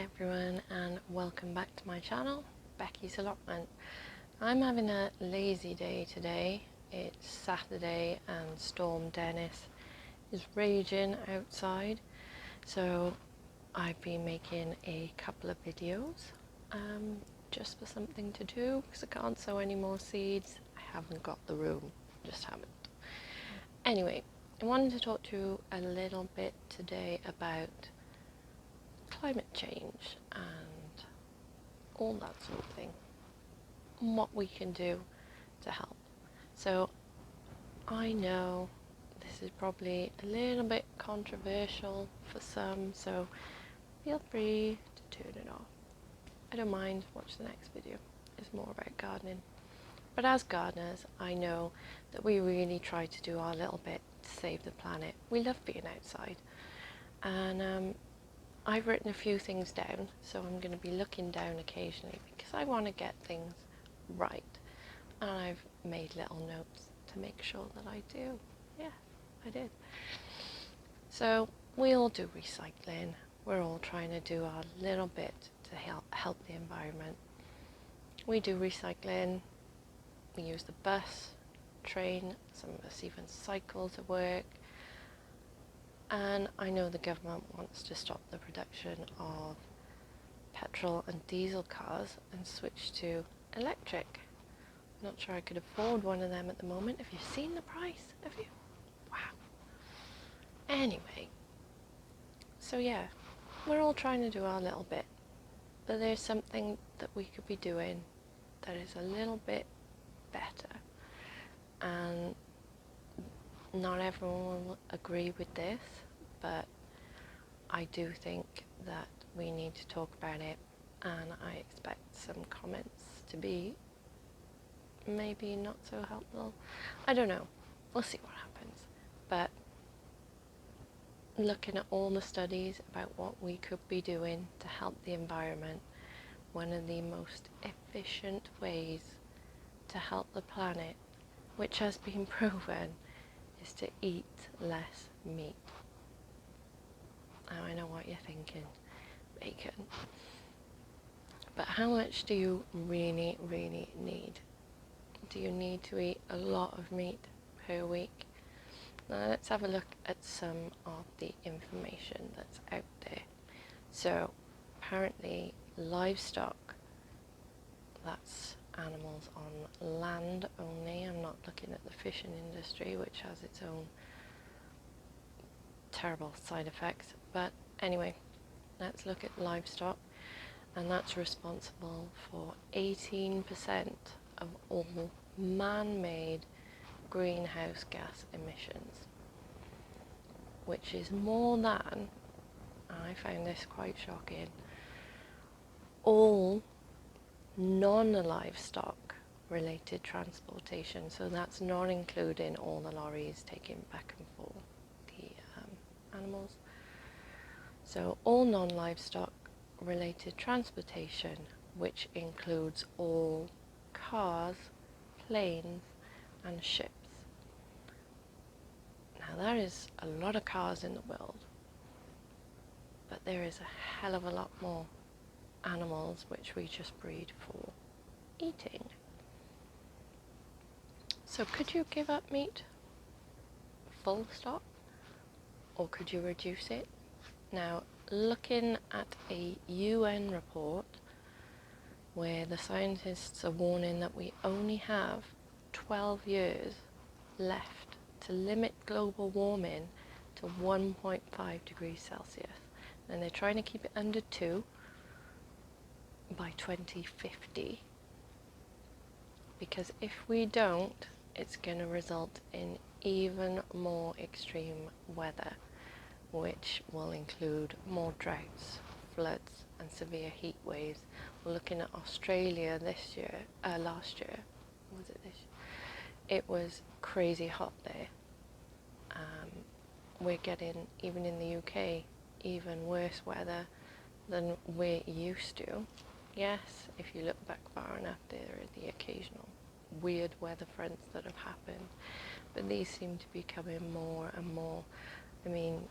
everyone, and welcome back to my channel, Becky's Allotment. I'm having a lazy day today. It's Saturday and Storm Dennis is raging outside, so I've been making a couple of videos just for something to do because I can't sow any more seeds. I haven't got the room, just haven't. Anyway, I wanted to talk to you a little bit today about climate change and all that sort of thing, and what we can do to help. So I know this is probably a little bit controversial for some, so feel free to turn it off. I don't mind, watch the next video. It's more about gardening. But as gardeners, I know that we really try to do our little bit to save the planet. We love being outside, and I've written a few things down, so I'm going to be looking down occasionally because I want to get things right. And I've made little notes to make sure that I do. Yeah, I did. So we all do recycling. We're all trying to do our little bit to help the environment. We do recycling. We use the bus, train, some of us even cycle to work. And I know the government wants to stop the production of petrol and diesel cars and switch to electric. I'm not sure I could afford one of them at the moment. Have you seen the price? Have you? Wow. Anyway, so yeah, we're all trying to do our little bit, but there's something that we could be doing that is a little bit better. And not everyone will agree with this, but I do think that we need to talk about it, and I expect some comments to be maybe not so helpful. I don't know. We'll see what happens. But looking at all the studies about what we could be doing to help the environment, one of the most efficient ways to help the planet, which has been proven, is to eat less meat. Now I know what you're thinking, bacon. But how much do you really need? Do you need to eat a lot of meat per week? Now let's have a look at some of the information that's out there. So apparently livestock, that's animals on land only. I'm not looking at the fishing industry, which has its own terrible side effects. But anyway, let's look at livestock, and that's responsible for 18% of all man-made greenhouse gas emissions, which is more than, and I found this quite shocking, all non-livestock related transportation. So that's not including all the lorries taking back and forth the animals. So all non-livestock related transportation, which includes all cars, planes and ships. Now there is a lot of cars in the world, but there is a hell of a lot more animals which we just breed for eating. So could you give up meat full stop, or could you reduce it? Now, looking at a UN report where the scientists are warning that we only have 12 years left to limit global warming to 1.5 degrees Celsius, and they're trying to keep it under 2 by 2050, because if we don't, it's going to result in even more extreme weather, which will include more droughts, floods and severe heat waves. We're looking at Australia last year, was it this year? It was crazy hot there. We're getting, even in the UK, even worse weather than we're used to. Yes, if you look back far enough, there are the occasional weird weather fronts that have happened, but these seem to be coming more and more. I mean,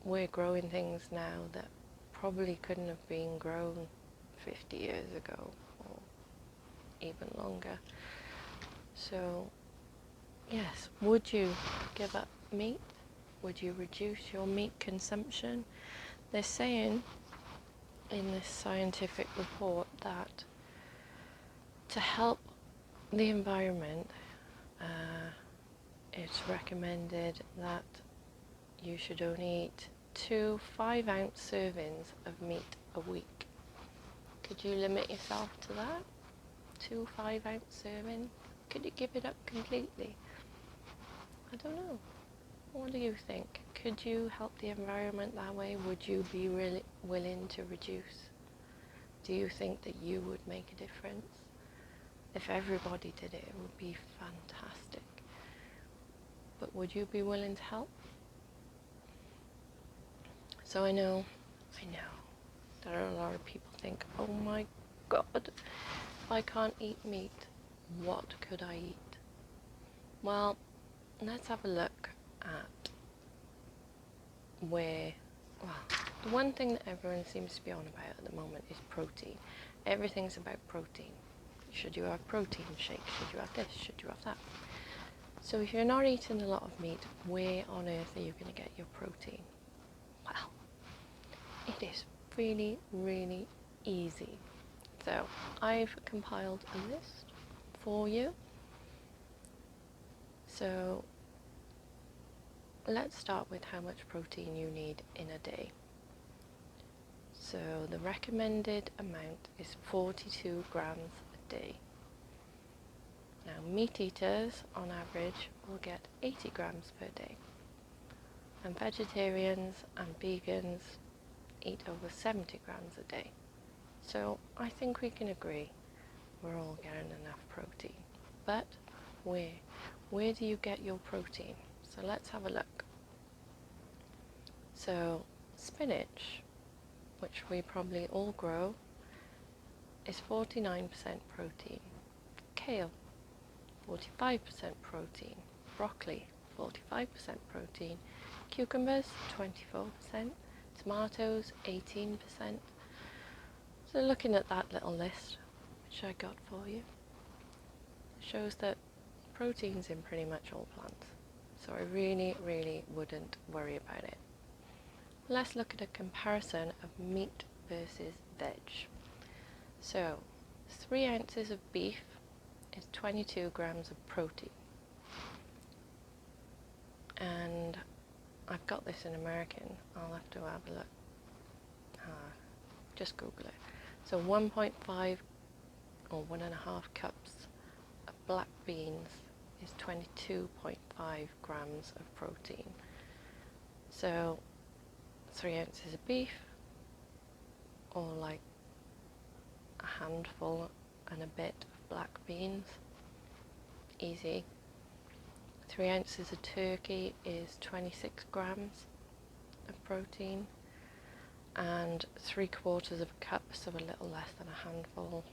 we're growing things now that probably couldn't have been grown 50 years ago or even longer. So yes, would you give up meat? Would you reduce your meat consumption? They're saying in this scientific report that to help the environment, it's recommended that you should only eat 2 5-ounce servings of meat a week. Could you limit yourself to that? 2 5-ounce servings? Could you give it up completely? I don't know. What do you think? Could you help the environment that way? Would you be really willing to reduce? Do you think that you would make a difference? If everybody did it, it would be fantastic. But would you be willing to help? So I know, there are a lot of people think, oh my God, if I can't eat meat, what could I eat? Well, let's have a look at the one thing that everyone seems to be on about at the moment is protein. Everything's about protein. Should you have protein shakes? Should you have this? Should you have that? So if you're not eating a lot of meat, where on earth are you going to get your protein? Well, it is really, really easy. So I've compiled a list for you. So let's start with how much protein you need in a day. So the recommended amount is 42 grams a day. Now meat eaters on average will get 80 grams per day, and vegetarians and vegans eat over 70 grams a day. So I think we can agree we're all getting enough protein. But where do you get your protein? So let's have a look. So spinach, which we probably all grow, is 49% protein. Kale, 45% protein. Broccoli, 45% protein. Cucumbers, 24%. Tomatoes, 18%. So looking at that little list, which I got for you, shows that protein's in pretty much all plants. So I really, really wouldn't worry about it. Let's look at a comparison of meat versus veg. So 3 ounces of beef is 22 grams of protein. And I've got this in American. I'll have to have a look. Just Google it. So 1.5 or 1.5 cups of black beans is 22.5 grams of protein. So 3 ounces of beef, or like a handful and a bit of black beans, easy. 3 ounces of turkey is 26 grams of protein, and 3/4 of a cup, so a little less than a handful,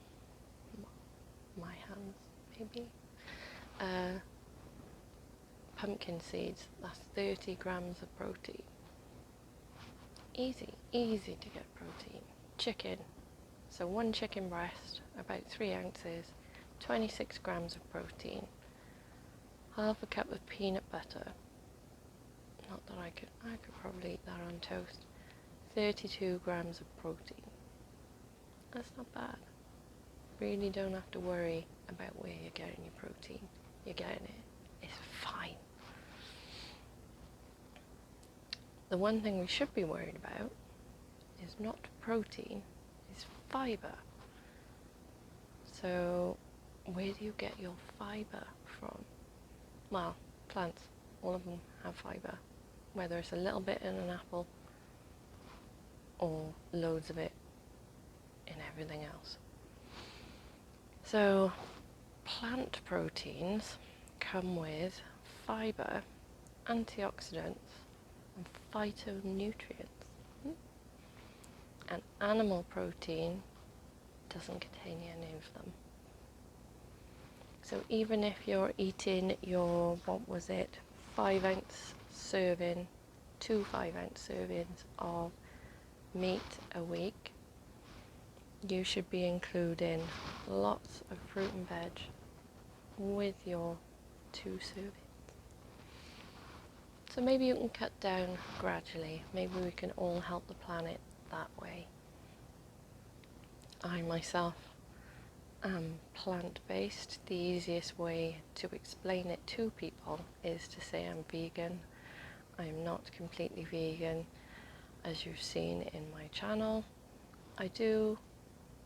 my hands maybe, pumpkin seeds, that's 30 grams of protein. Easy to get protein. Chicken, so 1 chicken breast, about 3 ounces, 26 grams of protein. Half a cup of peanut butter, not that I could probably eat that on toast, 32 grams of protein. That's not bad. Really don't have to worry about where you're getting your protein. You're getting it. It's fine. The one thing we should be worried about is not protein, is fibre. So where do you get your fibre from? Well, plants, all of them have fibre, whether it's a little bit in an apple or loads of it in everything else. So plant proteins come with fibre, antioxidants and phytonutrients. And animal protein doesn't contain any of them. So even if you're eating your, 5 ounce serving, 2 5-ounce servings of meat a week, you should be including lots of fruit and veg with your 2 servings. So maybe you can cut down gradually. Maybe we can all help the planet that way. I myself am plant-based. The easiest way to explain it to people is to say I'm vegan. I'm not completely vegan. As you've seen in my channel, I do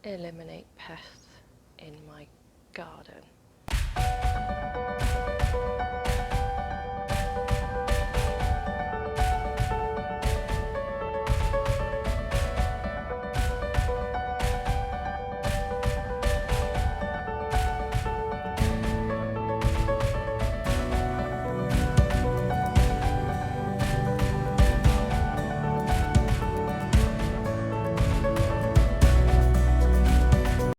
eliminate pests in my garden.